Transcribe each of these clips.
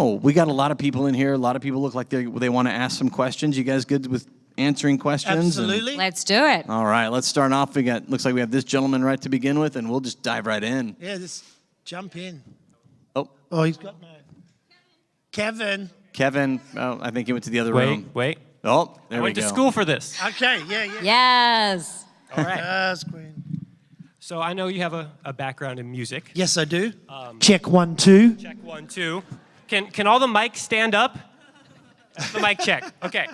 Oh, we got a lot of people in here. A lot of people look like they want to ask some questions. You guys good with answering questions? Absolutely. Let's do it. All right, let's start off. Looks like we have this gentleman right to begin with, and we'll just dive right in. Yeah, just jump in. Oh, He's got no. Kevin. Oh, I think he went to the other room. Wait. Oh, there I we went go. to school for this. Okay, yeah. Yes. All right. Yes, Queen. So I know you have a background in music. Yes, I do. Check 1, 2. Check 1, 2. Can all the mics stand up? That's the mic check. Okay.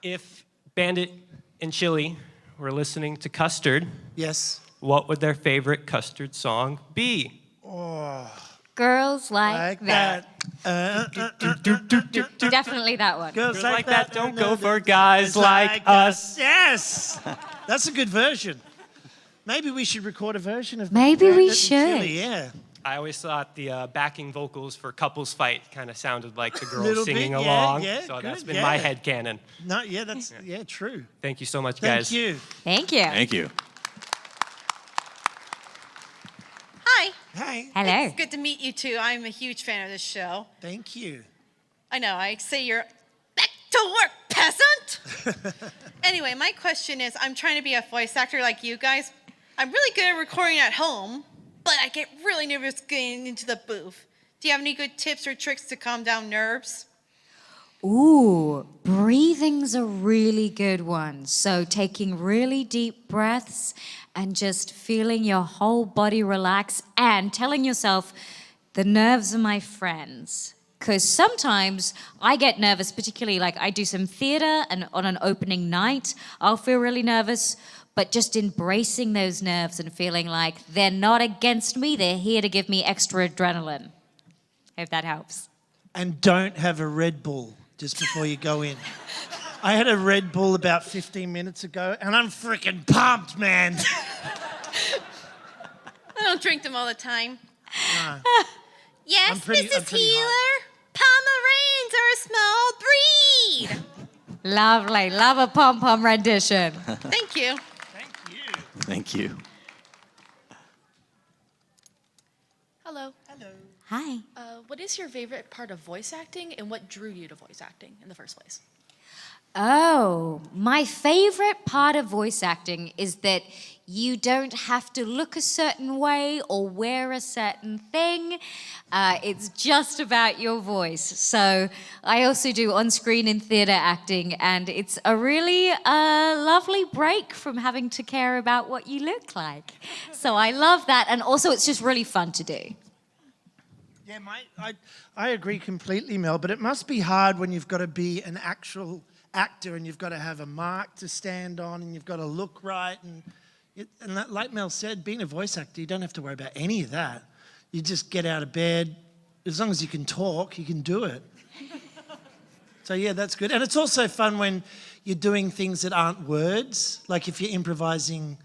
If Bandit and Chilli were listening to Custard, Yes. what would their favorite Custard song be? Girls like that. that. Definitely that one. Girls Like that don't go for guys like us. Yes. That's a good version. Maybe we should record a version of that. Maybe we Bandit and should. Chilli, yeah. I always thought the backing vocals for Couples Fight kind of sounded like the girls Little singing bit, yeah, along. yeah, so good, that's been yeah. my headcanon. No, yeah, that's true. Thank you so much, Thank guys. you. Thank you. Thank you. Hi. Hey. Hello. It's good to meet you too. I'm a huge fan of this show. Thank you. I know, I say you're back to work, peasant. Anyway, my question is, I'm trying to be a voice actor like you guys. I'm really good at recording at home, but I get really nervous getting into the booth. Do you have any good tips or tricks to calm down nerves? Ooh, breathing's a really good one. So taking really deep breaths and just feeling your whole body relax and telling yourself, the nerves are my friends. Because sometimes I get nervous, particularly like I do some theater and on an opening night, I'll feel really nervous, but just embracing those nerves and feeling like they're not against me, they're here to give me extra adrenaline. Hope that helps. And don't have a Red Bull just before you go in. I had a Red Bull about 15 minutes ago, and I'm freaking pumped, man. I don't drink them all the time. No. Yes, I'm pretty Mrs. Healer. Pomeranians are a small breed. Lovely. Love a pom-pom rendition. Thank you. Thank you. Hello. Hi. What is your favorite part of voice acting, and what drew you to voice acting in the first place? Oh, my favorite part of voice acting is that you don't have to look a certain way or wear a certain thing. It's just about your voice. So I also do on-screen and theater acting, and it's a really lovely break from having to care about what you look like. So I love that, and also it's just really fun to do. Yeah, I agree completely, Mel, but it must be hard when you've got to be an actual actor and you've got to have a mark to stand on and you've got to look right. And that, like Mel said, being a voice actor, you don't have to worry about any of that. You just get out of bed. As long as you can talk, you can do it. So, yeah, that's good. And it's also fun when you're doing things that aren't words. Like if you're improvising,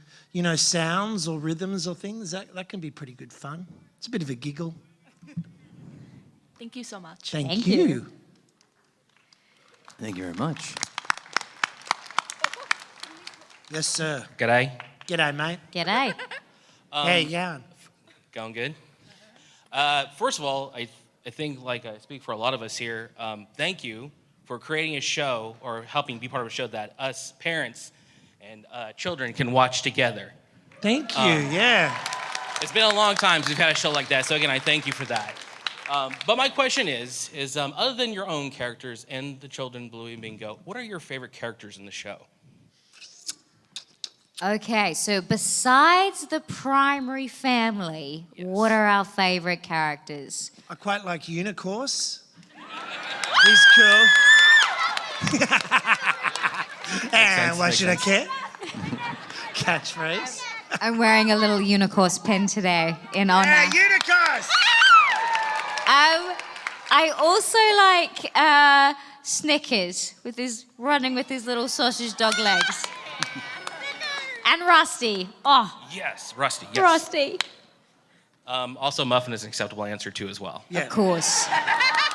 sounds or rhythms or things, that can be pretty good fun. It's a bit of a giggle. Thank you so much. Thank you. Thank you very much. Yes, sir. G'day. G'day, mate. G'day. How you going? Going good. First of all, I think, like I speak for a lot of us here, thank you for creating a show or helping be part of a show that us parents and children can watch together. Thank you, yeah. It's been a long time since we've had a show like that, so again, I thank you for that. But my question is other than your own characters and the children, Bluey and Bingo, what are your favorite characters in the show? Okay, so besides the primary family, what are our favorite characters? I quite like Unicorse. He's cool. And why should I care? Catchphrase. I'm wearing a little unicorse pin today in honor. Unicorse! I also like Snickers running with his little sausage dog legs. And Rusty. Oh, Yes, Rusty, yes. Rusty. Also, Muffin is an acceptable answer too as well. Yeah. Of course.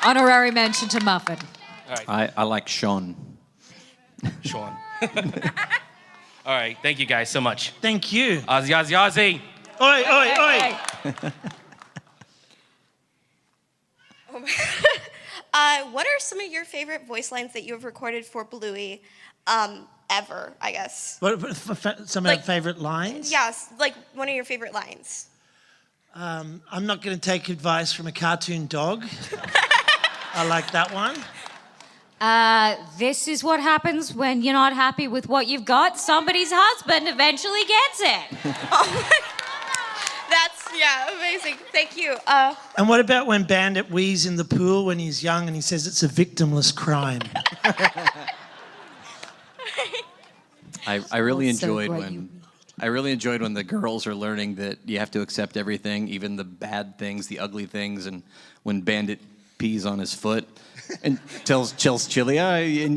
Honorary mention to Muffin. All right, I like Sean. Sean. All right, thank you guys so much. Thank you. Ozzy, Ozzy, Ozzy. Oi, oi, oi. what are some of your favorite voice lines that you have recorded for Bluey, ever, I guess? Some of our favourite lines? Yes, like one of your favorite lines. I'm not going to take advice from a cartoon dog. I like that one. This is what happens when you're not happy with what you've got. Somebody's husband eventually gets it. That's, amazing. Thank you. And what about when Bandit wheezes in the pool when he's young and he says it's a victimless crime? I really Oh, so enjoyed great. when the girls are learning that you have to accept everything, even the bad things, the ugly things, and when Bandit pees on his foot and tells Chilli,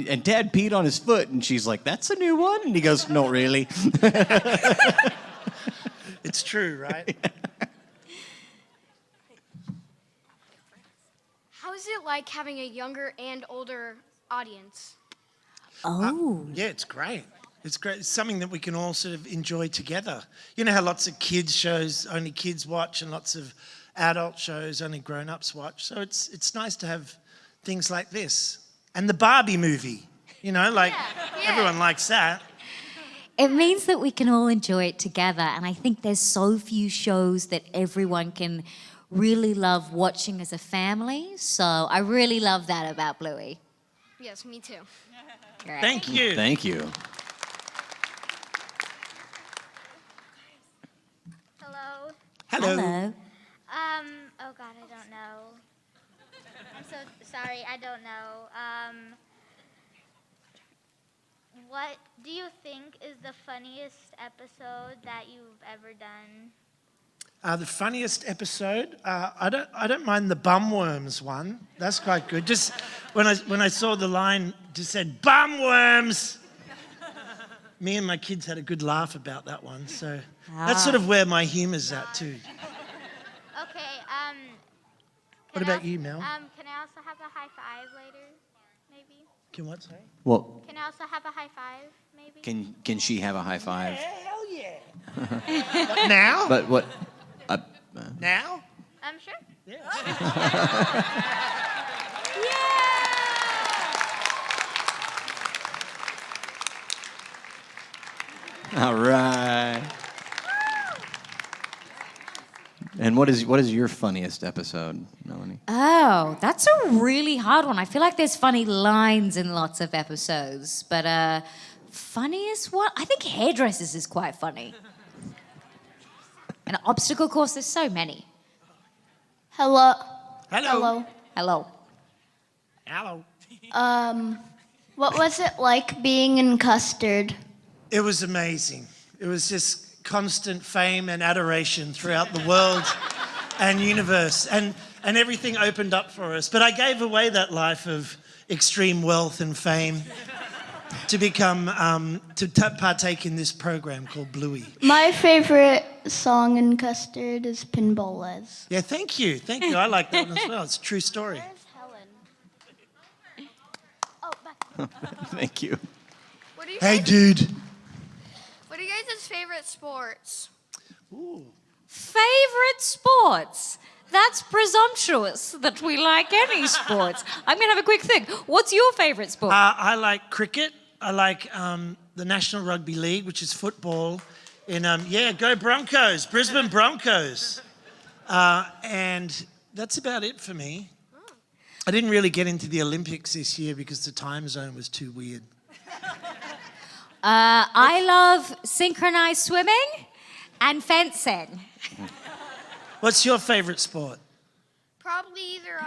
and Dad peed on his foot, and she's like, "That's a new one," and he goes, "No, really." It's true, right? How is it like having a younger and older audience? Oh. Yeah, it's great. It's great. It's something that we can all sort of enjoy together. You know how lots of kids shows only kids watch and lots of adult shows only grown-ups watch. So it's nice to have things like this. And the Barbie movie, everyone likes that. It means that we can all enjoy it together, and I think there's so few shows that everyone can really love watching as a family, so I really love that about Bluey. Yes, me too. Great. Thank you. Thank you. Hello. Hello. Oh God, I don't know. I'm so sorry, I don't know. What do you think is the funniest episode that you've ever done? The funniest episode, I don't mind the bumworms one. That's quite good. Just when I saw the line, just said bumworms. Me and my kids had a good laugh about that one. So that's sort of where my humour's at too. Okay. What about you, Mel? Can I also have a high five later, maybe? Can what, sorry? Well, Can I also have a high five, maybe? can she have a high five? Hell yeah. Now? But what? Now? Sure. Yeah. All right. And what is your funniest episode, Melanie? Oh, that's a really hard one. I feel like there's funny lines in lots of episodes, but funniest one? I think Hairdressers is quite funny. And Obstacle Course, there's so many. Hello. Hello. Hello. Hello. What was it like being in Custard? It was amazing. It was just constant fame and adoration throughout the world and universe. And everything opened up for us. But I gave away that life of extreme wealth and fame to become, partake in this program called Bluey. My favorite song in Custard is Pinball Les. Yeah, thank you. Thank you. I like that one as well. It's a true story. Where's Helen? Oh, back. Thank you. What are you Hey, dude. What are you guys' favorite sports? Ooh. Favorite sports? That's presumptuous that we like any sports. I'm going to have a quick think. What's your favorite sport? I like cricket. I like the National Rugby League, which is football. Go Broncos, Brisbane Broncos. And that's about it for me. I didn't really get into the Olympics this year because the time zone was too weird. I love synchronized swimming and fencing. What's your favorite sport? Probably either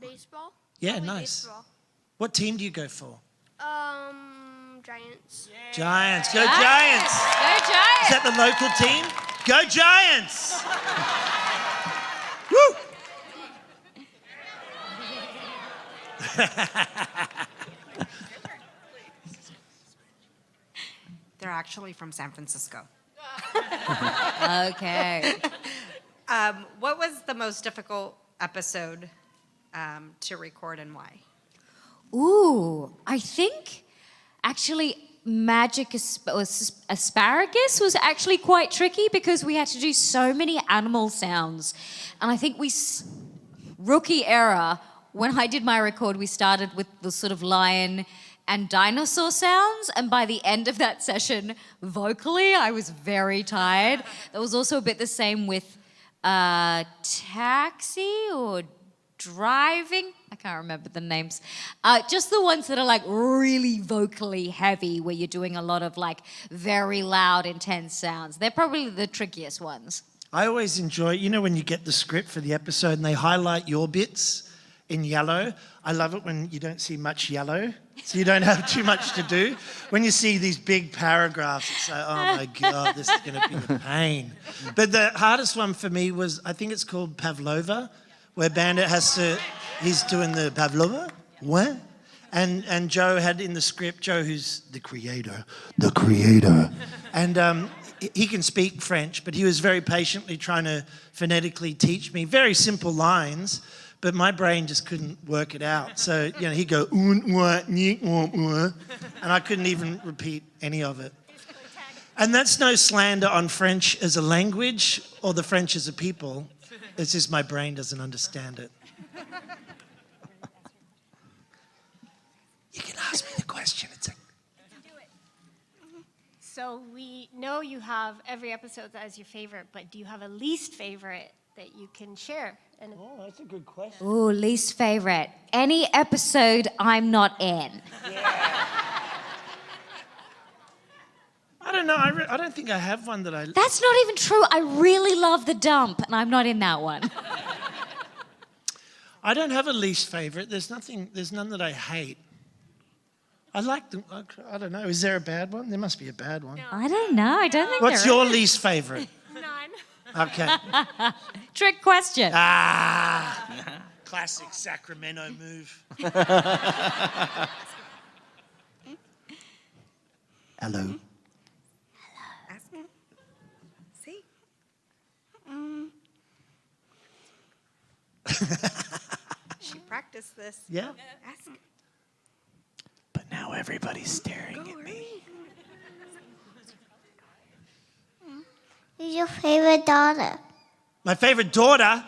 baseball. Yeah, Probably nice. Baseball. What team do you go for? Giants. Giants. Go Giants. Go Is Giants! that the local team? Go Giants. Woo! They're actually from San Francisco. Okay. What was the most difficult episode to record and why? Ooh, I think actually magic asparagus was actually quite tricky because we had to do so many animal sounds. And I think rookie error, when I did my record, we started with the sort of lion and dinosaur sounds, and by the end of that session, vocally, I was very tired. That was also a bit the same with taxi or driving. I can't remember the names. Just the ones that are like really vocally heavy, where you're doing a lot of like very loud, intense sounds. They're probably the trickiest ones. I always enjoy, you know, when you get the script for the episode and they highlight your bits in yellow. I love it when you don't see much yellow, so you don't have too much to do. When you see these big paragraphs, it's like, oh my God, this is going to be a pain. But the hardest one for me was, I think it's called Pavlova, where Bandit he's doing the Pavlova, what? And Joe had in the script, Joe who's the creator, and he can speak French, but he was very patiently trying to phonetically teach me very simple lines, but my brain just couldn't work it out. So, you know, he'd go, and I couldn't even repeat any of it. And that's no slander on French as a language or the French as a people. It's just my brain doesn't understand it. You can ask me the question. So we know you have every episode as your favorite, but do you have a least favorite that you can share? Oh, that's a good question. Ooh, least favorite. Any episode I'm not in. Yeah. I don't know. I don't think I have one that I... That's not even true. I really love The Dump, and I'm not in that one. I don't have a least favorite. There's none that I hate. I like them. I don't know. Is there a bad one? There must be a bad one. No. I don't know. I don't think What's there your is. least favorite? None. Okay. Trick question. Classic Sacramento move. Hello. Ask him. See? She practiced this. Yeah. Ask. But now everybody's staring at me. Who's your favorite daughter? My favorite daughter?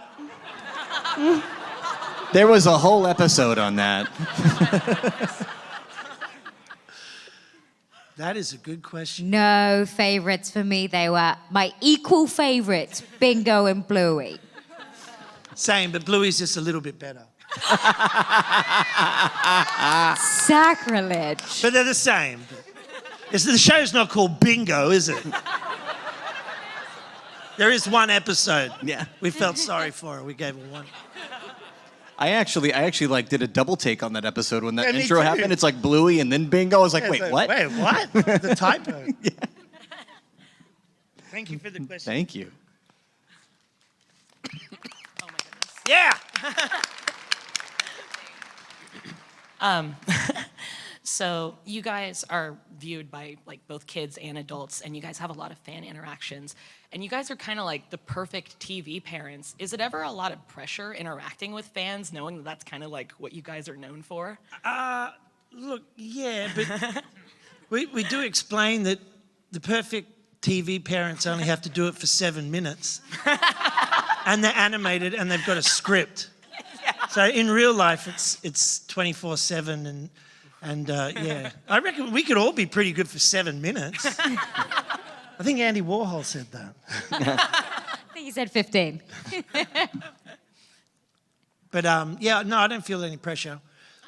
There was a whole episode on that. That is a good question. No favorites for me. They were my equal favorites, Bingo and Bluey. Same, but Bluey's just a little bit better. Sacrilege. But they're the same. The show's not called Bingo, is it? There is one episode. Yeah. We felt sorry for her. We gave her one. I actually like did a double take on that episode when that Yeah, me intro too. happened. It's like Bluey and then Bingo. I was like, Yeah, wait, so- what? Wait, what? The typo. Yeah. Thank you for the question. Thank you. Yeah. So you guys are viewed by like both kids and adults, and you guys have a lot of fan interactions, and you guys are kind of like the perfect TV parents. Is it ever a lot of pressure interacting with fans, knowing that that's kind of like what you guys are known for? Look, yeah, but we do explain that the perfect TV parents only have to do it for 7 minutes. And they're animated and they've got a script. Yeah. So in real life, it's 24/7 and yeah. I reckon we could all be pretty good for 7 minutes. I think Andy Warhol said that. I think he said 15. But yeah, no, I don't feel any pressure.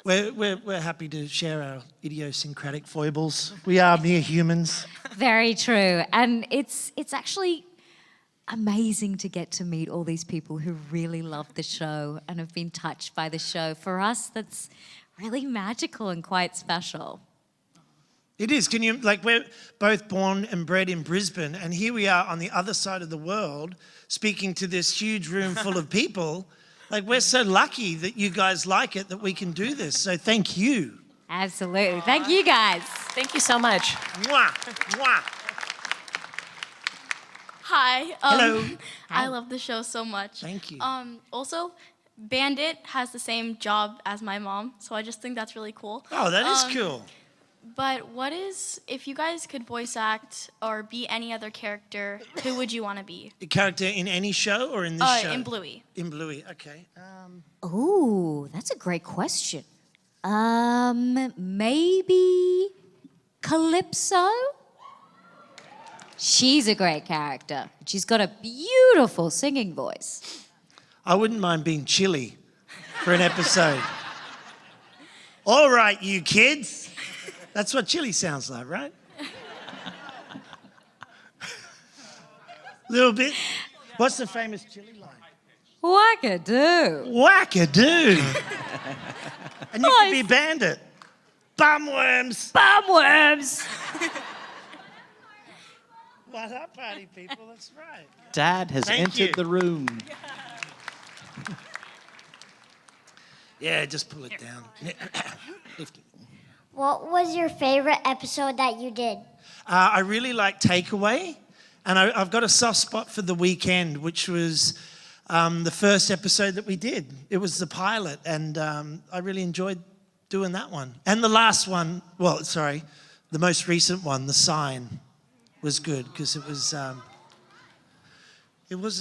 We're happy to share our idiosyncratic foibles. We are mere humans. Very true. And it's actually amazing to get to meet all these people who really love the show and have been touched by the show. For us, that's really magical and quite special. It is. Can you, like, we're both born and bred in Brisbane, and here we are on the other side of the world speaking to this huge room full of people. Like, we're so lucky that you guys like it, that we can do this. So thank you. Absolutely. Thank you, guys. Thank you so much. Mwah, mwah. Hi. Hello. I love the show so much. Thank you. Also, Bandit has the same job as my mom, so I just think that's really cool. Oh, that is cool. But what is, if you guys could voice act or be any other character, who would you want to be? A character in any show or in this show? In Bluey. In Bluey, okay. Ooh, that's a great question. Maybe Calypso? She's a great character. She's got a beautiful singing voice. I wouldn't mind being Chilli for an episode. All right, you kids. That's what Chilli sounds like, right? Little bit. What's the famous Chilli line? Wackadoo. Wackadoo. And you could be Bandit. Bumworms. Bumworms. What up, party people? That's right. Dad has entered the room. Yeah, just pull it down. What was your favorite episode that you did? I really like Takeaway, and I've got a soft spot for The Weekend, which was the first episode that we did. It was the pilot, and I really enjoyed doing that one. And the last one, the most recent one, The Sign, was good because it was a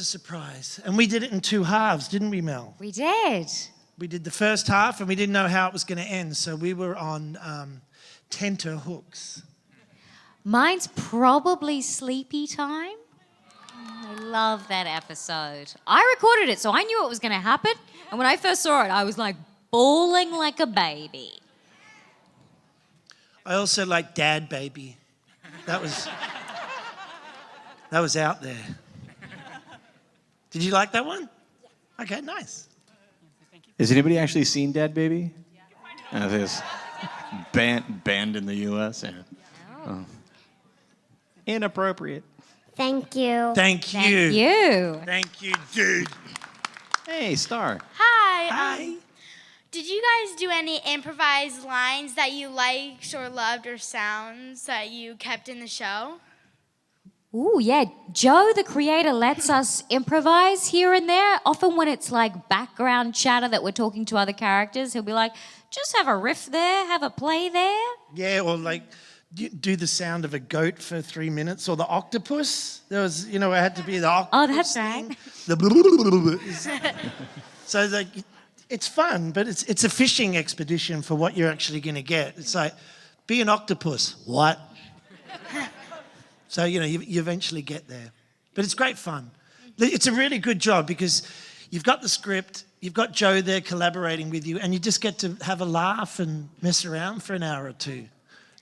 surprise. And we did it in 2 halves, didn't we, Mel? We did. We did the first half, and we didn't know how it was going to end, so we were on tenterhooks. Mine's probably Sleepy Time. I love that episode. I recorded it, so I knew it was going to happen. And when I first saw it, I was like bawling like a baby. I also like Dad Baby. That was out there. Did you like that one? Okay, nice. Has anybody actually seen Dad Baby? Yeah. This banned in the U.S. Yeah. Oh. Inappropriate. Thank you. Thank you. Thank you. Thank you, dude. Hey, Star. Hi. Hi. Did you guys do any improvised lines that you liked or loved or sounds that you kept in the show? Ooh, yeah. Joe, the creator, lets us improvise here and there. Often when it's like background chatter that we're talking to other characters, he'll be like, just have a riff there, have a play there. Yeah, or like do the sound of a goat for 3 minutes, or the octopus. There was, it had to be the octopus. Oh, that's right. So like, it's fun, but it's a fishing expedition for what you're actually going to get. It's like, be an octopus. What? So, you eventually get there. But it's great fun. It's a really good job because you've got the script, you've got Joe there collaborating with you, and you just get to have a laugh and mess around for an hour or two.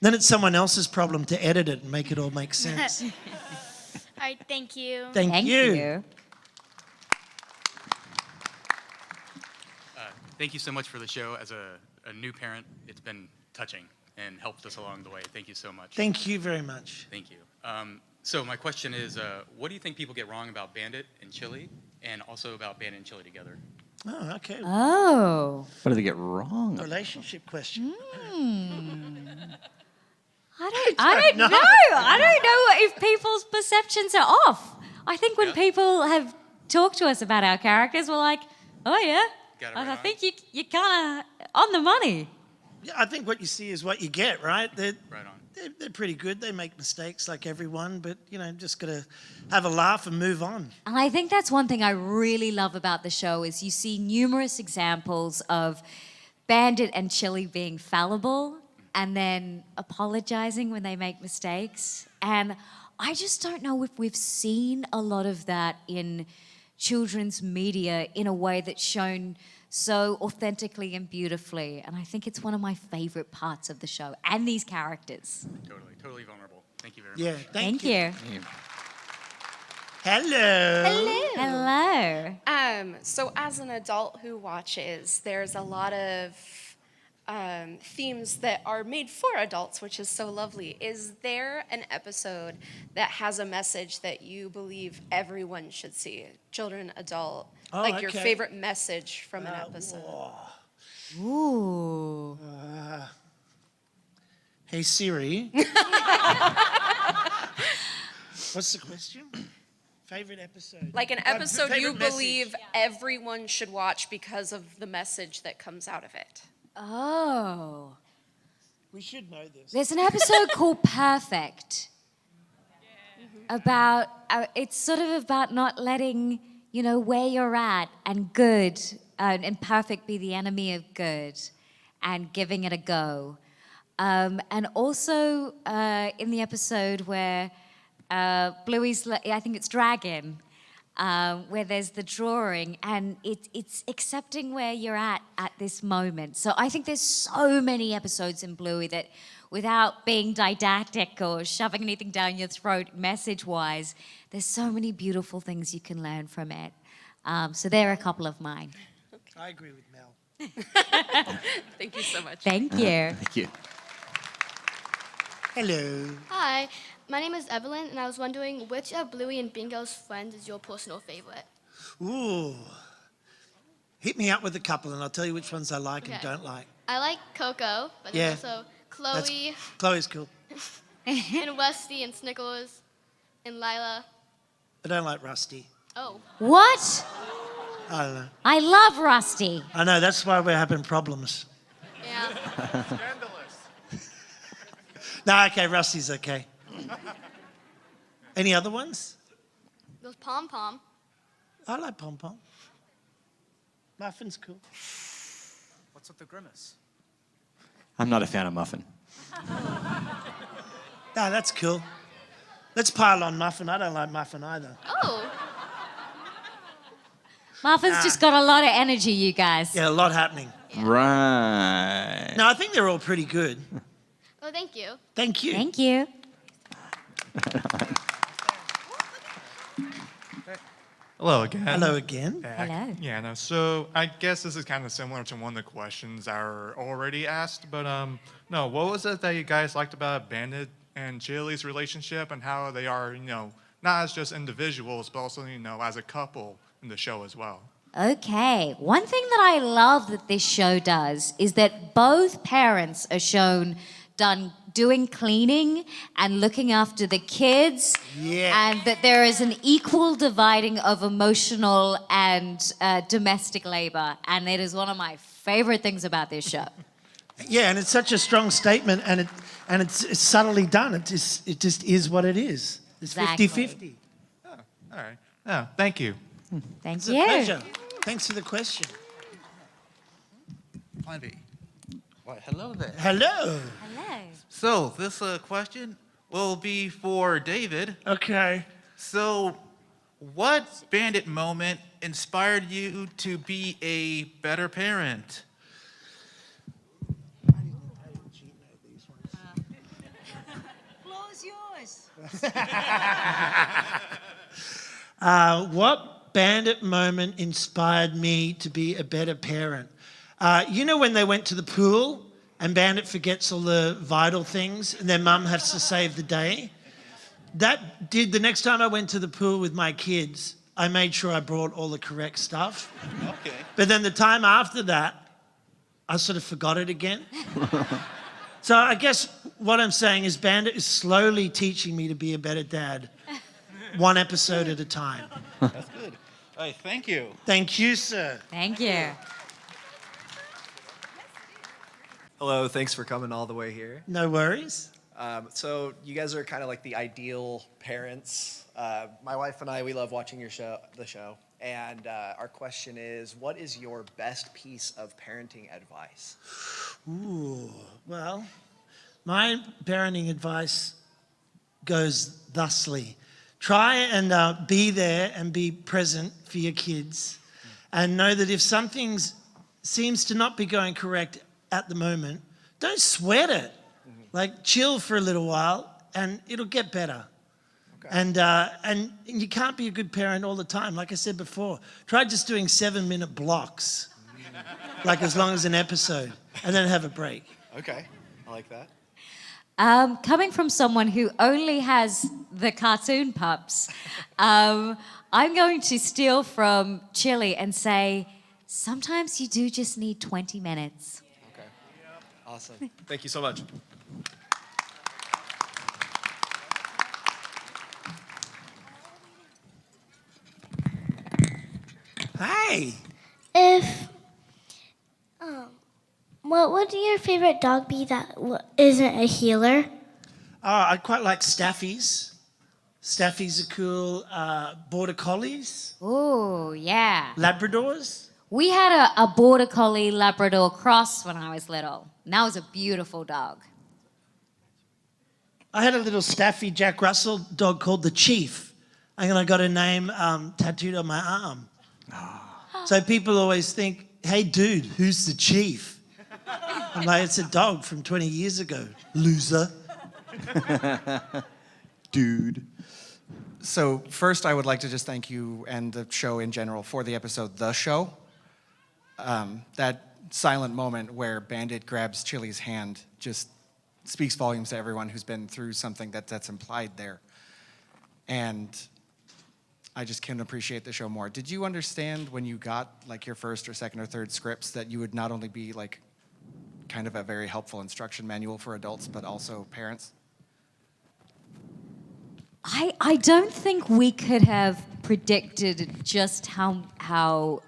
Then it's someone else's problem to edit it and make it all make sense. All right, thank you. Thank you. Thank you so much for the show. As a new parent, it's been touching and helped us along the way. Thank you so much. Thank you very much. Thank you. So my question is, what do you think people get wrong about Bandit and Chilli, and also about Bandit and Chilli together? Oh, okay. Oh. What do they get wrong? Relationship question. I don't know. I don't know if people's perceptions are off. I think when people have talked to us about our characters, we're like, oh yeah, I think you kind of on the money. Yeah, I think what you see is what you get, right? Right on. They're pretty good. They make mistakes like everyone, but, just got to have a laugh and move on. And I think that's one thing I really love about the show is you see numerous examples of Bandit and Chilli being fallible and then apologizing when they make mistakes. And I just don't know if we've seen a lot of that in children's media in a way that's shown so authentically and beautifully. And I think it's one of my favorite parts of the show and these characters. Totally vulnerable. Thank you very much. Yeah, Thank you. Hello. Hello. So as an adult who watches, there's a lot of themes that are made for adults, which is so lovely. Is there an episode that has a message that you believe everyone should see? Children, adult. Your favorite message from an episode. Ooh. Hey, Siri. What's the question? Favorite episode? Like an episode you favorite believe everyone should watch because of the message that comes out of it. Oh. We should know this. There's an episode called Perfect. About, it's sort of about not letting, where you're at and good and perfect be the enemy of good, and giving it a go. And also in the episode where Bluey's, I think it's Dragon, where there's the drawing, and it's accepting where you're at this moment. So I think there's so many episodes in Bluey that, without being didactic or shoving anything down your throat message-wise, there's so many beautiful things you can learn from it. So there are a couple of mine. I agree with Mel. Thank you so much. Thank you. Thank you. Hello. Hi, my name is Evelyn, and I was wondering which of Bluey and Bingo's friends is your personal favorite? Ooh. Hit me up with a couple and I'll tell you which ones I like and Okay. don't like. I like Coco, but Yeah. there's also Chloe, Chloe's cool. and Rusty, and Snickles, and Lila. I don't like Rusty. Oh. What? I don't know. I love Rusty. I know, that's why we're having problems. Yeah. No, okay, Rusty's okay. Any other ones? There's Pom Pom. I like Pom Pom. Muffin's cool. What's with the grimace? I'm not a fan of Muffin. No, that's cool. Let's pile on Muffin. I don't like Muffin either. Oh. Muffin's just got a lot of energy, you guys. Yeah, a lot happening. Right. No, I think they're all pretty good. Oh, thank you. Thank you. Thank you. Hello again. Hello again. Hello. Yeah, no, so I guess this is kind of similar to one of the questions that were already asked, but no, what was it that you guys liked about Bandit and Chilli's relationship and how they are, not as just individuals, but also, as a couple in the show as well? Okay. One thing that I love that this show does is that both parents are shown doing cleaning and looking after the kids. Yeah. And that there is an equal dividing of emotional and domestic labor. And it is one of my favorite things about this show. Yeah, and it's such a strong statement, and it's subtly done. It just is what it is. It's Exactly. 50-50. All right. Yeah, thank you. Thank It's you. a pleasure. Thanks for the question. Plan B. Well, hello there. Hello. Hello. So this question will be for David. Okay. So, what Bandit moment inspired you to be a better parent? Floor's yours. What Bandit moment inspired me to be a better parent? You know when they went to the pool and Bandit forgets all the vital things and their mum has to save the day? The next time I went to the pool with my kids, I made sure I brought all the correct stuff. Okay. But then the time after that, I sort of forgot it again. So I guess what I'm saying is Bandit is slowly teaching me to be a better dad, one episode at a time. That's good. All right, thank you. Thank you, sir. Thank you. Hello, thanks for coming all the way here. No worries. So you guys are kind of like the ideal parents. My wife and I, we love watching the show. And our question is, what is your best piece of parenting advice? Ooh, well, my parenting advice goes thusly. Try and be there and be present for your kids, and know that if something seems to not be going correct at the moment, don't sweat it. Like, chill for a little while and it'll get better. Okay. And you can't be a good parent all the time. Like I said before, try just doing 7-minute blocks, like as long as an episode, and then have a break. Okay, I like that. Coming from someone who only has the cartoon pups, I'm going to steal from Chilli and say, sometimes you do just need 20 minutes. Okay, awesome. Thank you so much. Hey. What would your favorite dog be that isn't a healer? I quite like Staffies. Staffies are cool. Border Collies. Oh, yeah. Labradors. We had a border collie Labrador cross when I was little. And that was a beautiful dog. I had a little staffy Jack Russell dog called the Chief, and I got a name tattooed on my arm. So people always think, hey, dude, who's the Chief? I'm like, it's a dog from 20 years ago, loser. Dude. So first, I would like to just thank you and the show in general for the episode, The Show. That silent moment where Bandit grabs Chilli's hand just speaks volumes to everyone who's been through something that's implied there. And I just couldn't appreciate the show more. Did you understand when you got like your first or second or third scripts that you would not only be like kind of a very helpful instruction manual for adults, but also parents? I don't think we could have predicted just how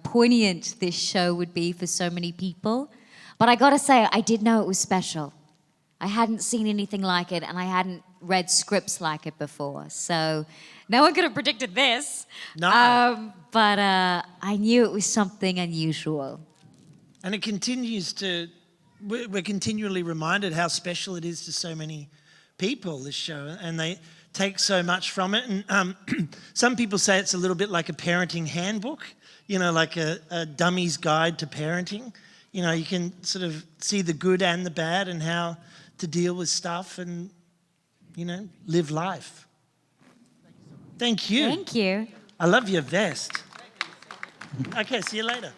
poignant this show would be for so many people. But I gotta say, I did know it was special. I hadn't seen anything like it, and I hadn't read scripts like it before. So no one could have predicted this. No. But I knew it was something unusual. And it continues to, we're continually reminded how special it is to so many people, this show, and they take so much from it. And some people say it's a little bit like a parenting handbook, you know, like a dummy's guide to parenting. You know, you can sort of see the good and the bad and how to deal with stuff and, you know, live life. Thank you. Thank you. I love your vest. Okay, see you later.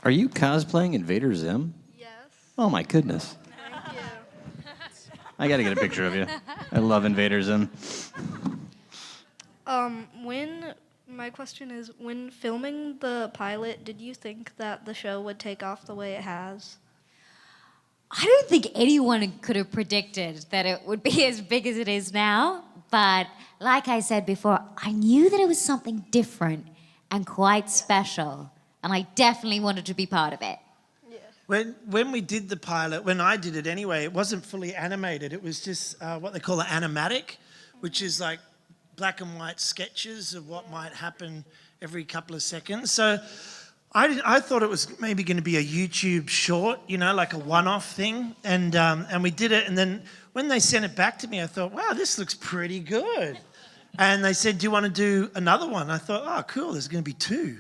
Are you cosplaying Invader Zim? Yes. Oh my goodness. Thank you. I gotta get a picture of you. I love Invader Zim. My question is, when filming the pilot, did you think that the show would take off the way it has? I don't think anyone could have predicted that it would be as big as it is now. But like I said before, I knew that it was something different and quite special. And I definitely wanted to be part of it. When we did the pilot, when I did it anyway, it wasn't fully animated. It was just what they call an animatic, which is like black and white sketches of what might happen every couple of seconds. So I thought it was maybe going to be a YouTube short, you know, like a one-off thing. And we did it. And then when they sent it back to me, I thought, wow, this looks pretty good. And they said, do you want to do another one? I thought, oh, cool, there's going to be two.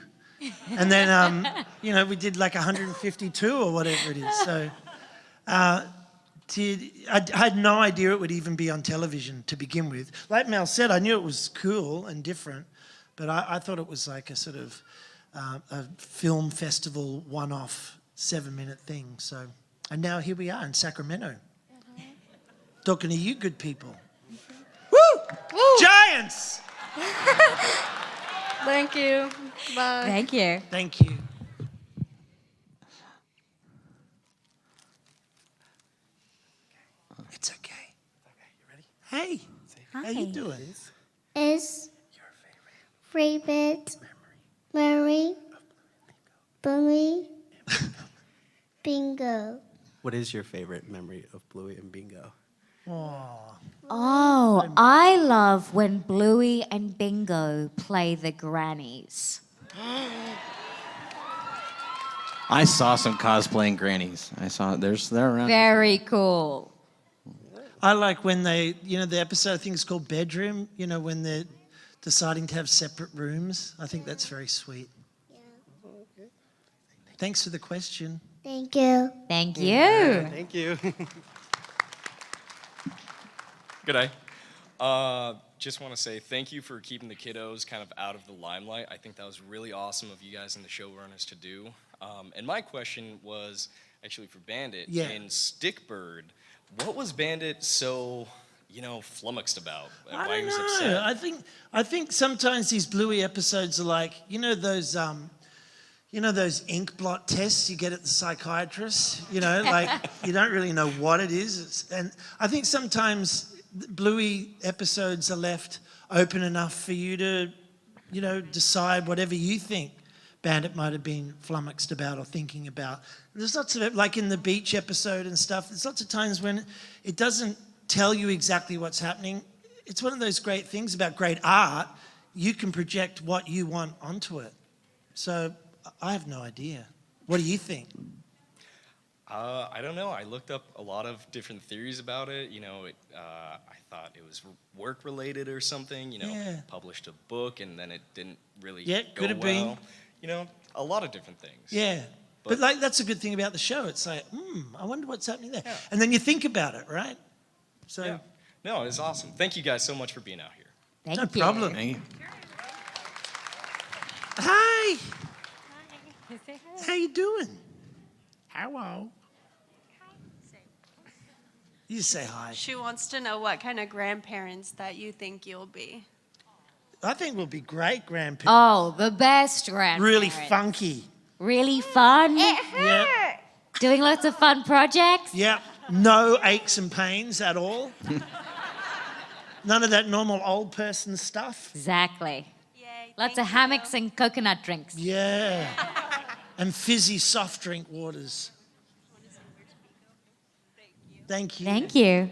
And then, you know, we did like 152 or whatever it is. So I had no idea it would even be on television to begin with. Like Mel said, I knew it was cool and different, but I thought it was like a sort of a film festival one-off 7-minute thing. So, and now here we are in Sacramento, talking to you good people. Woo! Giants! Thank you. Bye. Thank you. Thank you. It's okay. Okay, you ready? Hey, how you doing? Is your favorite memory Bluey Bingo? What is your favorite memory of Bluey and Bingo? Oh, I love when Bluey and Bingo play the grannies. I saw some cosplaying grannies. They're around. Very cool. I like when they, you know, the episode I think is called Bedroom, you know, when they're deciding to have separate rooms. I think that's very sweet. Yeah. Thanks for the question. Thank you. Thank you. Yeah, thank you. Good day. Just want to say thank you for keeping the kiddos kind of out of the limelight. I think that was really awesome of you guys and the showrunners to do. And my question was actually for Bandit. Yeah. In Stickbird, what was Bandit so, you know, flummoxed about? Why he was upset? I think sometimes these Bluey episodes are like, you know those ink blot tests you get at the psychiatrist? You know, like you don't really know what it is. And I think sometimes Bluey episodes are left open enough for you to, you know, decide whatever you think Bandit might have been flummoxed about or thinking about. And there's lots of it, like in the beach episode and stuff, there's lots of times when it doesn't tell you exactly what's happening. It's one of those great things about great art. You can project what you want onto it. So I have no idea. What do you think? I don't know. I looked up a lot of different theories about it. I thought it was work related or something. Yeah. Published a book and then it didn't really Yeah, go could have been. well. A lot of different things. Yeah. But like that's a good thing about the show. It's like, I wonder what's happening there. And then you think about it, right? So Yeah. No, it was awesome. Thank you guys so much for being out here. no problem. Thank you. Hi. How you doing? Hello. You say hi. She wants to know what kind of grandparents that you think you'll be. I think we'll be great grandparents. Oh, the best grandparents. Really funky. Really fun. Yep. Doing lots of fun projects. Yep. No aches and pains at all. None of that normal old person stuff. Exactly. Lots of hammocks and coconut drinks. Yeah. And fizzy soft drink waters. Thank you. Thank you.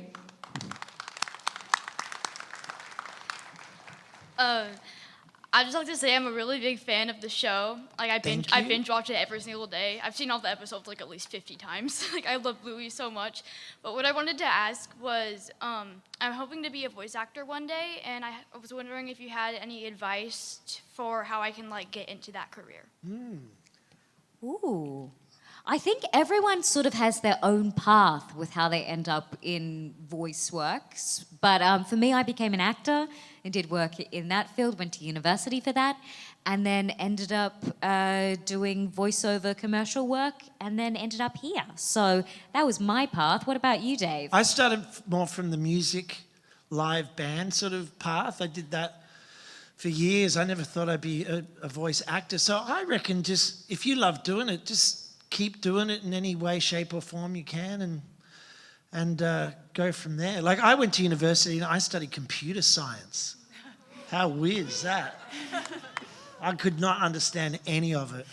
I'd just like to say I'm a really big fan of the show. Like I binge watch it every single day. I've seen all the episodes like at least 50 times. Like I love Bluey so much. But what I wanted to ask was, I'm hoping to be a voice actor one day, and I was wondering if you had any advice for how I can like get into that career. Ooh. I think everyone sort of has their own path with how they end up in voice works. But for me, I became an actor and did work in that field, went to university for that, and then ended up doing voiceover commercial work, and then ended up here. So that was my path. What about you, Dave? I started more from the music, live band sort of path. I did that for years. I never thought I'd be a voice actor. So I reckon just, if you love doing it, just keep doing it in any way, shape or form you can and go from there. Like I went to university and I studied computer science. How weird is that? I could not understand any of it.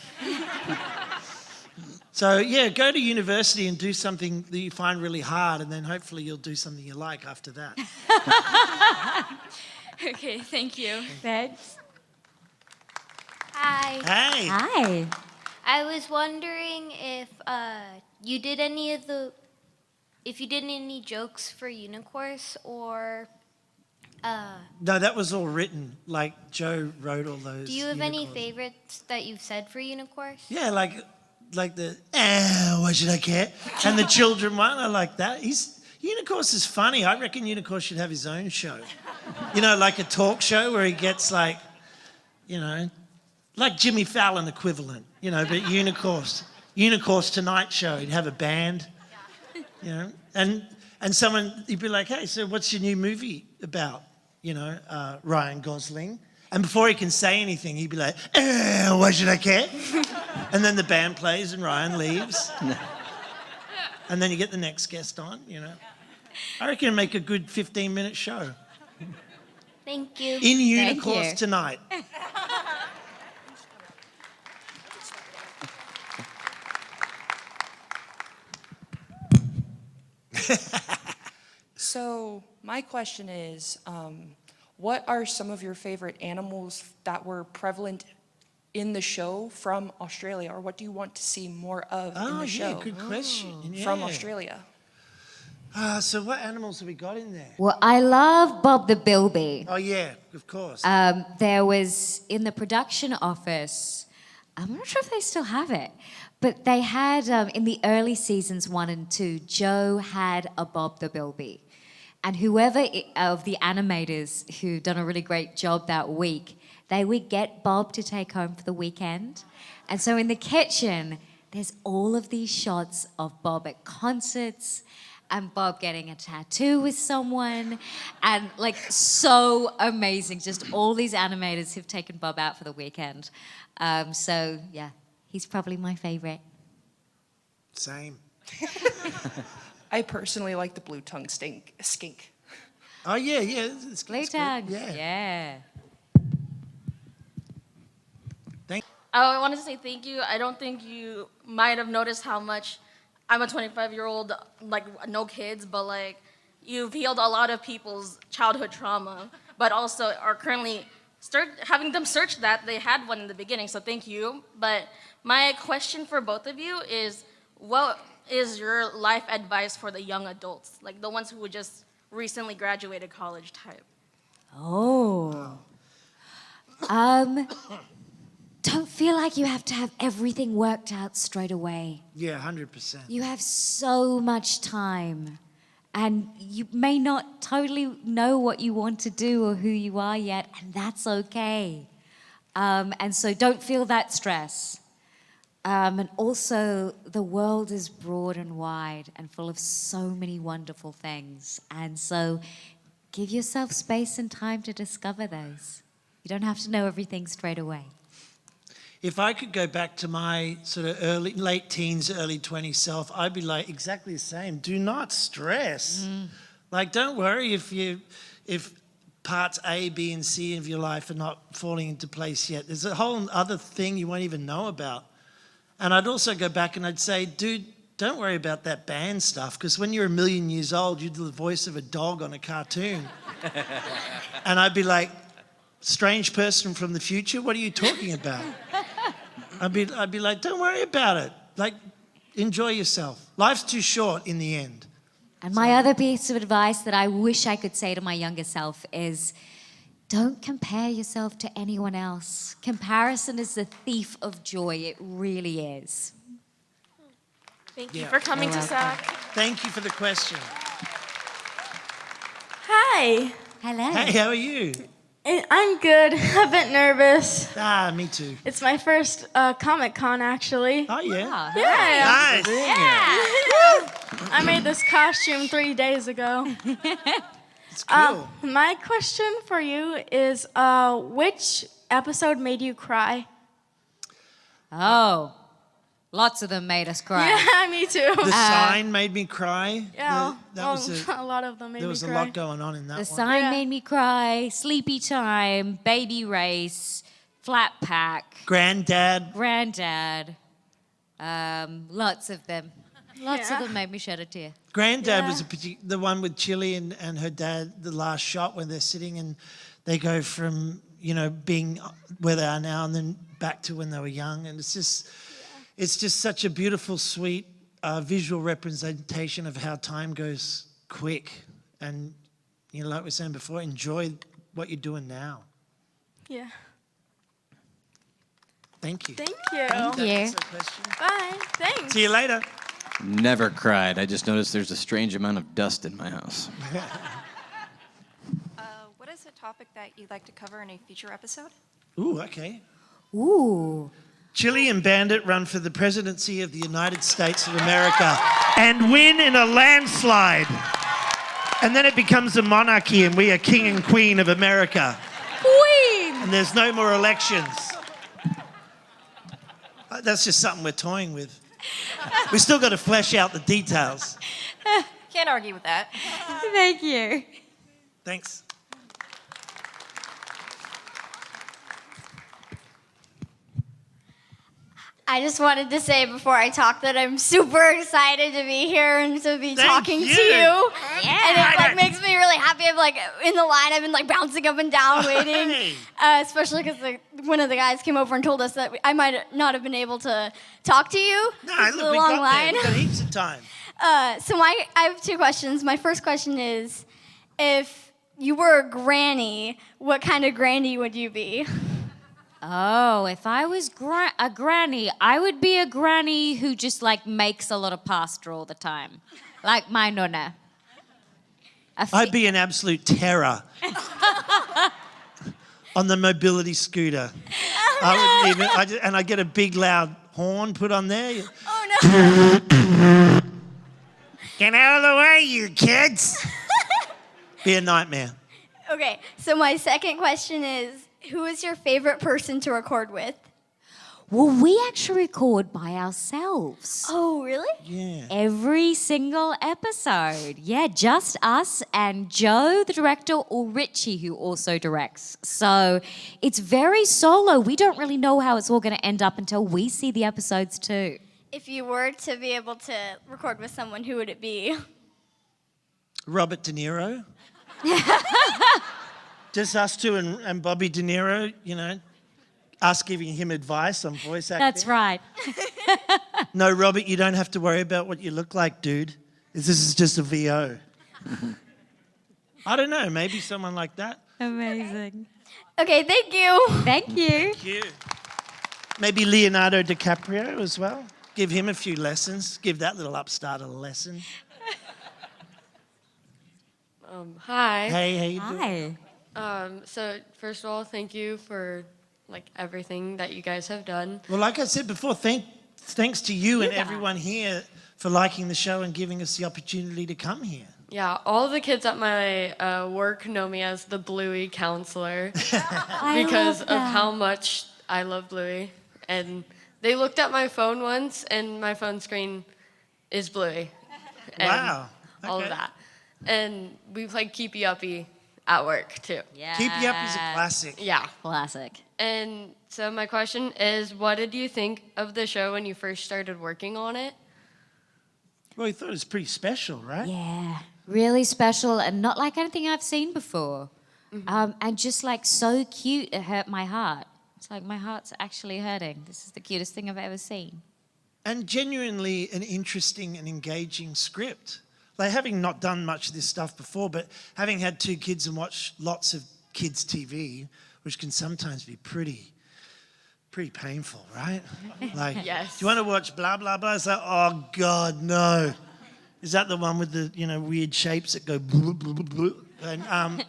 So yeah, go to university and do something that you find really hard, and then hopefully you'll do something you like after that. Okay, thank you. Thanks. Hi. Hey. Hi. I was wondering if you did any jokes for Unicourse or. No, that was all written. Like Joe wrote all those. Do you have any Unicourse. favorites that you've said for Unicourse? Yeah, like the why should I care? And the children one, I like that. Unicourse is funny. I reckon Unicourse should have his own show. Like a talk show where he gets like Jimmy Fallon equivalent, but Unicourse Tonight Show. He'd have a band, and someone, he'd be like, hey, so what's your new movie about? Ryan Gosling. And before he can say anything, he'd be like, why should I care? And then the band plays and Ryan leaves. And then you get the next guest on, I reckon it'd make a good 15-minute show. Thank you. In Unicourse Tonight. So my question is, what are some of your favorite animals that were prevalent in the show from Australia, or what do you want to see more of in the show? Good question. From Yeah. Australia. So what animals have we got in there? Well, I love Bob the Bilby. Oh, yeah, of course. There was, in the production office, I'm not sure if they still have it, but they had, in the early seasons 1 and 2, Joe had a Bob the Bilby. And whoever of the animators who done a really great job that week, they would get Bob to take home for the weekend. And so in the kitchen, there's all of these shots of Bob at concerts and Bob getting a tattoo with someone, and like so amazing. Just all these animators who've taken Bob out for the weekend. So yeah, he's probably my favorite. Same. I personally like the blue tongue skink. Oh yeah. It's Blue good. tongue. Yeah. Yeah. I wanted to say thank you. I don't think you might have noticed how much I'm a 25-year-old, like no kids, but like you've healed a lot of people's childhood trauma, but also are currently start having them search that. They had one in the beginning, so thank you. But my question for both of you is, what is your life advice for the young adults, like the ones who just recently graduated college type? Oh. Don't feel like you have to have everything worked out straight away. Yeah, 100%. You have so much time, and you may not totally know what you want to do or who you are yet, and that's okay. And so don't feel that stress. And also, the world is broad and wide and full of so many wonderful things. And so give yourself space and time to discover those. You don't have to know everything straight away. If I could go back to my sort of late teens, early 20s self, I'd be like exactly the same. Do not stress. Like, don't worry if parts A, B, and C of your life are not falling into place yet. There's a whole other thing you won't even know about. And I'd also go back and I'd say, dude, don't worry about that band stuff, because when you're 1,000,000 years old, you're the voice of a dog on a cartoon. And I'd be like, strange person from the future, what are you talking about? I'd be like, don't worry about it. Like, enjoy yourself. Life's too short in the end. And my other piece of advice that I wish I could say to my younger self is, don't compare yourself to anyone else. Comparison is the thief of joy. It really is. Thank you for coming to SAC. Thank you for the question. Hi. Hello. Hey, how are you? I'm good. A bit nervous. Me too. It's my first Comic-Con, actually. Oh, yeah? Yeah. Nice. Yeah. I made this costume 3 days ago. It's cool. My question for you is, which episode made you cry? Oh, lots of them made us cry. Yeah, me too. The Sign made me cry. Yeah, That was a lot of them made me cry. There was a lot going on in that The one. Sign made me cry. Sleepy Time, Baby Race, Flat Pack, Granddad. Lots of them. Lots of them made me shed a tear. Granddad was the one with Chilli and her dad, the last shot when they're sitting and they go from, being where they are now and then back to when they were young. And it's just such a beautiful, sweet visual representation of how time goes quick. And, like we were saying before, enjoy what you're doing now. Yeah. Thank you. Thank you. Thank you. That's the question. Bye. Thanks. See you later. Never cried. I just noticed there's a strange amount of dust in my house. What is a topic that you'd like to cover in a future episode? Ooh, okay. Ooh. Chilli and Bandit run for the presidency of the United States of America and win in a landslide. And then it becomes a monarchy and we are king and queen of America. Queen! And there's no more elections. That's just something we're toying with. We still got to flesh out the details. Can't argue with that. Thank you. Thanks. I just wanted to say before I talk that I'm super excited to be here and to be talking to you. And it makes me really happy. I'm in the line. I've been bouncing up and down waiting, especially because one of the guys came over and told us that I might not have been able to talk to you. No, It's look, a we long got line. there. We got heaps of time. So I have two questions. My first question is, if you were a granny, what kind of granny would you be? Oh, if I was a granny, I would be a granny who just makes a lot of pasta all the time, like my nonna. I'd be an absolute terror on the mobility scooter. I'd get a big loud horn put on there. Oh no! Get out of the way, you kids! Be a nightmare. Okay, so my second question is, who is your favorite person to record with? Well, we actually record by ourselves. Oh, really? Yeah. Every single episode. Yeah, just us and Joe, the director, or Richie, who also directs. So it's very solo. We don't really know how it's all going to end up until we see the episodes too. If you were to be able to record with someone, who would it be? Robert De Niro. Just us two and Bobby De Niro, you know, us giving him advice on voice acting. That's right. No, Robert, you don't have to worry about what you look like, dude. This is just a VO. I don't know, maybe someone like that. Amazing. Okay, thank you. Thank you. Thank you. Maybe Leonardo DiCaprio as well. Give him a few lessons. Give that little upstart a lesson. Hi. Hey, how you doing? Hi. So first of all, thank you for like everything that you guys have done. Well, like I said before, thanks to you and everyone here for liking the show and giving us the opportunity to come here. Yeah, all the kids at my work know me as the Bluey counselor because of how much I love Bluey. And they looked at my phone once, and my phone screen is Bluey. And Wow. all of Okay. that. And we played Keepy Uppy at work too. Yeah. Keepy Up is a classic. Yeah. Classic. And so my question is, what did you think of the show when you first started working on it? Well, you thought it was pretty special, right? Yeah. Really special and not like anything I've seen before. And just like so cute, it hurt my heart. It's like my heart's actually hurting. This is the cutest thing I've ever seen. And genuinely an interesting and engaging script. Like having not done much of this stuff before, but having had two kids and watched lots of kids' TV, which can sometimes be pretty painful, right? Like, Yes. do you want to watch blah, blah, blah? It's like, oh, God, no. Is that the one with the, you know, weird shapes that go blah, blah, blah, blah? And,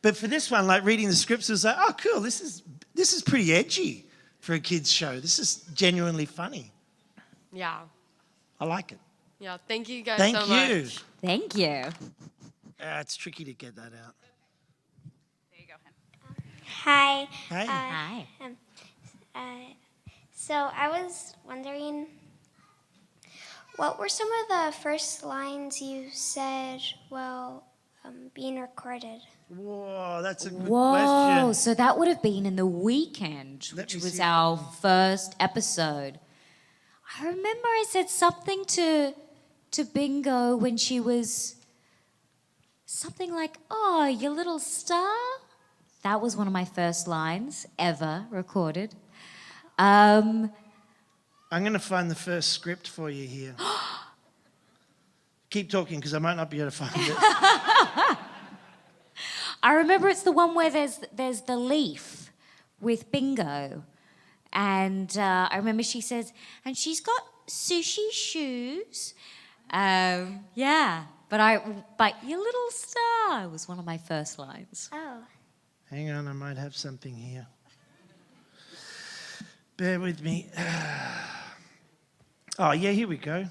but for this one, like reading the scripts, it was like, oh, cool, this is pretty edgy for a kid's show. This is genuinely funny. Yeah. I like it. Yeah, thank you guys Thank so you. much. Thank you. It's tricky to get that out. Hi. Hey. Hi. So I was wondering, what were some of the first lines you said while being recorded? Whoa, that's a good Whoa, question. so that would have been in The Weekend, Let which me was see. our first episode. I remember I said something to Bingo when she was something like, "Oh, you little star." That was one of my first lines ever recorded. I'm going to find the first script for you here. Keep talking because I might not be able to find it. I remember it's the one where there's the leaf with Bingo. And I remember she says, and she's got sushi shoes. Yeah, but your little star was one of my first lines. Oh. Hang on, I might have something here. Bear with me. Oh, yeah, here we go.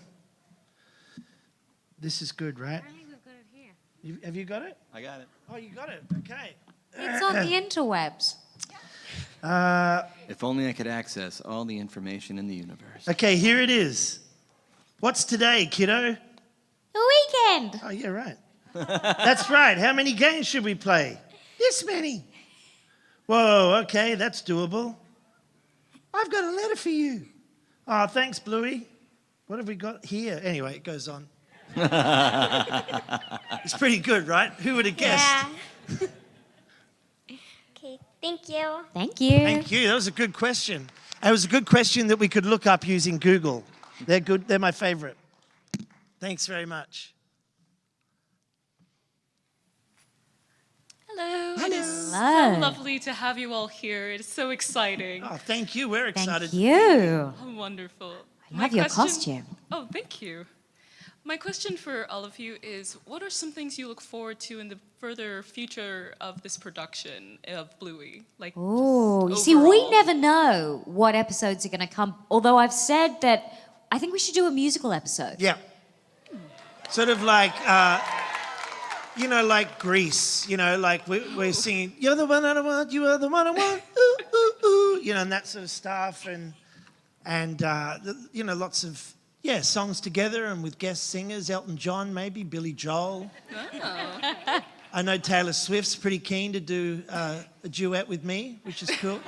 This is good, right? I think we've got it here. Have you got it? I got it. Oh, you got it. Okay. It's on the interwebs. If only I could access all the information in the universe. Okay, here it is. What's today, kiddo? The Weekend. Oh, yeah, right. That's right. How many games should we play? This many. Whoa, okay, that's doable. I've got a letter for you. Oh, thanks, Bluey. What have we got here? Anyway, it goes on. It's pretty good, right? Who would have guessed? Yeah. Okay, thank you. Thank you. Thank you. That was a good question. It was a good question that we could look up using Google. They're good. They're my favorite. Thanks very much. Hello. Hello. It is Hello. so lovely to have you all here. It's so exciting. Oh, thank you. We're excited. Thank you. Oh, wonderful. I love your costume. Oh, thank you. My question for all of you is, what are some things you look forward to in the further future of this production of Bluey? Like, Oh, you just see, we overall? never know what episodes are going to come. Although I've said that I think we should do a musical episode. Yeah. Sort of like, like Grease. Like we're singing, "You're the one I want, you are the one I want," ooh, ooh, ooh, and that sort of stuff, and lots of songs together and with guest singers, Elton John, maybe Billy Joel. Oh. I know Taylor Swift's pretty keen to do a duet with me, which is cool.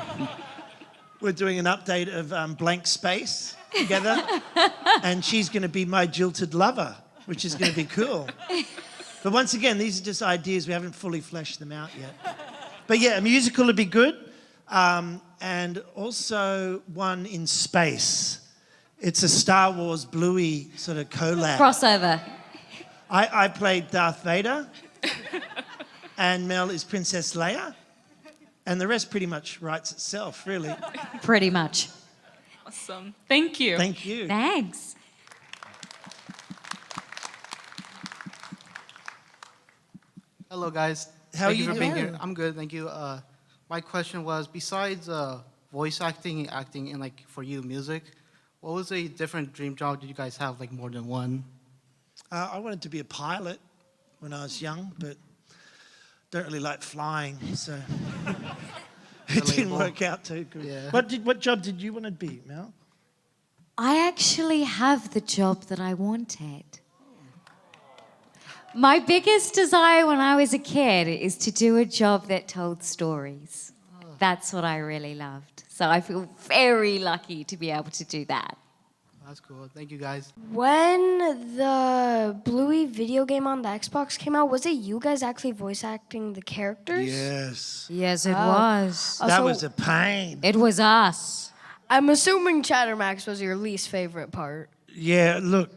We're doing an update of Blank Space together, and she's going to be my jilted lover, which is going to be cool. But once again, these are just ideas. We haven't fully fleshed them out yet. But yeah, a musical would be good. And also one in space. It's a Star Wars Bluey sort of collab. Crossover. I played Darth Vader, and Mel is Princess Leia, and the rest pretty much writes itself, really. Pretty much. Awesome. Thank you. Thank you. Thanks. Hello, guys. How are Thank you for being doing? here. I'm good, thank you. My question was, besides voice acting and acting and like for you, music, what was a different dream job? Did you guys have like more than one? I wanted to be a pilot when I was young, but don't really like flying, so it didn't work out too good. Yeah. What job did you want to be, Mel? I actually have the job that I wanted. My biggest desire when I was a kid is to do a job that told stories. That's what I really loved. So I feel very lucky to be able to do that. That's cool. Thank you, guys. When the Bluey video game on the Xbox came out, was it you guys actually voice acting the characters? Yes. Yes, it Oh. was. That was a pain. It was us. I'm assuming Chattermax was your least favorite part. Yeah, look,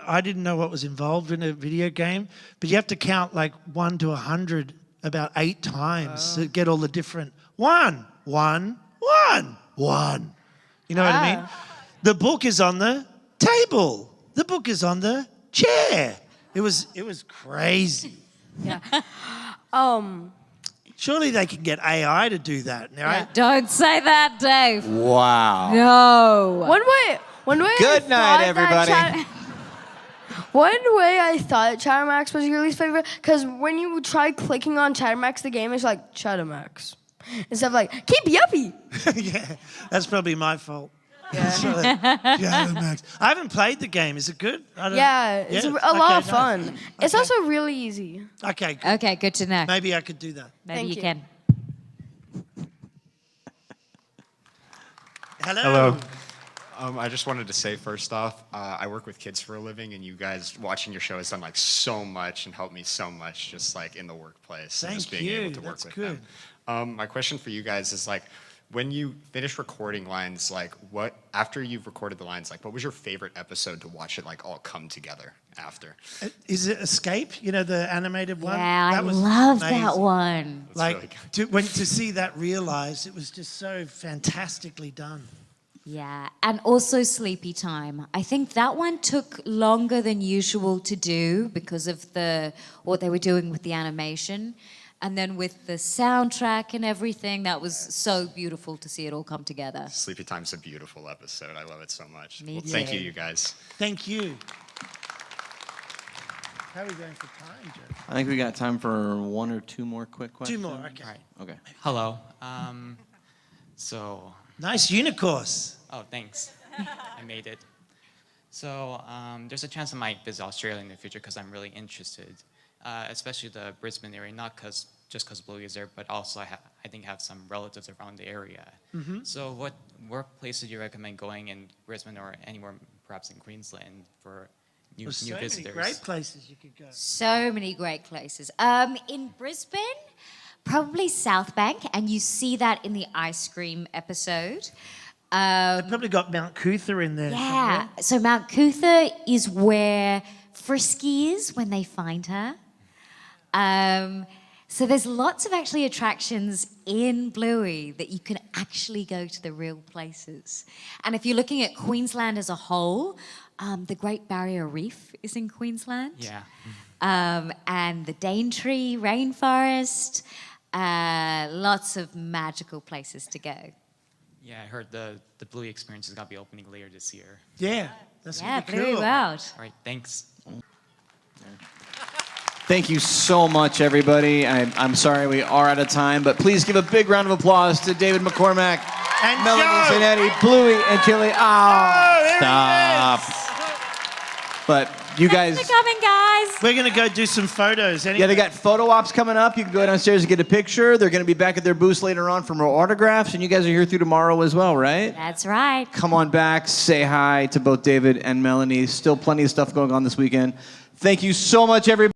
I didn't know what was involved in a video game, but you have to count like 1 to 100 about 8 times to get all the different 1, 1, 1, 1. You know what I mean? The book is on the table. The book is on the chair. It was crazy. Yeah. Surely they can get AI to do that, right? Don't say that, Dave. Wow. No. One way. Good night, everybody. One way I thought Chattermax was your least favorite, because when you try clicking on Chattermax, the game is like Chattermax instead of like keep yuppie. Yeah, that's probably my fault. Yeah. Chattermax. I haven't played the game. Is it good? It's a lot of fun. It's also really easy. Okay. Good. Okay, good to know. Maybe I could do that. Maybe you you. can. Hello. I just wanted to say first off, I work with kids for a living, and you guys watching your show has done like so much and helped me so much, just like in the workplace and just Thank being you. able to work That's with good. them. My question for you guys is like, when you finish recording lines, like what after you've recorded the lines, like what was your favorite episode to watch it like all come together after? Is it Escape? You know, the animated one? Yeah, That I was love that amazing. one. Like, to see that realized, it was just so fantastically done. Yeah, and also Sleepy Time. I think that one took longer than usual to do because of what they were doing with the animation. And then with the soundtrack and everything, that was so beautiful to see it all come together. Sleepy Time's a beautiful episode. I love it so much. Me Well, too. thank you guys. Thank you. How are we going for time, Joe? I think we got time for 1 or 2 more quick questions. 2 more, okay. Okay. Hello. So. Nice unicorns. Oh, thanks. I made it. So there's a chance I might visit Australia in the future because I'm really interested, especially the Brisbane area. Not just because Bluey is there, but also I think I have some relatives around the area. Mhm. So what places do you recommend going in Brisbane or anywhere, perhaps in Queensland, for new There's so visitors? many great places you could go. So many great places. In Brisbane, probably South Bank, and you see that in the ice cream episode. They've probably got Mount Cootha in there. Yeah. So Mount Cootha is where Frisky is when they find her. So there's lots of actually attractions in Bluey that you can actually go to the real places. And if you're looking at Queensland as a whole, the Great Barrier Reef is in Queensland. Yeah. And the Daintree Rainforest. Lots of magical places to go. Yeah, I heard the Bluey experience is going to be opening later this year. Yeah, that's Yeah, gonna be Bluey cool. World. All right, thanks. Thank you so much, everybody. I'm sorry we are out of time, but please give a big round of applause to David McCormack, and Melanie, Joe. Zanetti, Bluey, and Chilli. Oh, there he stop. But you guys... Thanks for coming, guys. We're going to go do some photos. Anyway. Yeah, they got photo ops coming up. You can go downstairs and get a picture. They're going to be back at their booths later on for more autographs, and you guys are here through tomorrow as well, right? That's right. Come on back, say hi to both David and Melanie. Still plenty of stuff going on this weekend. Thank you so much, everybody.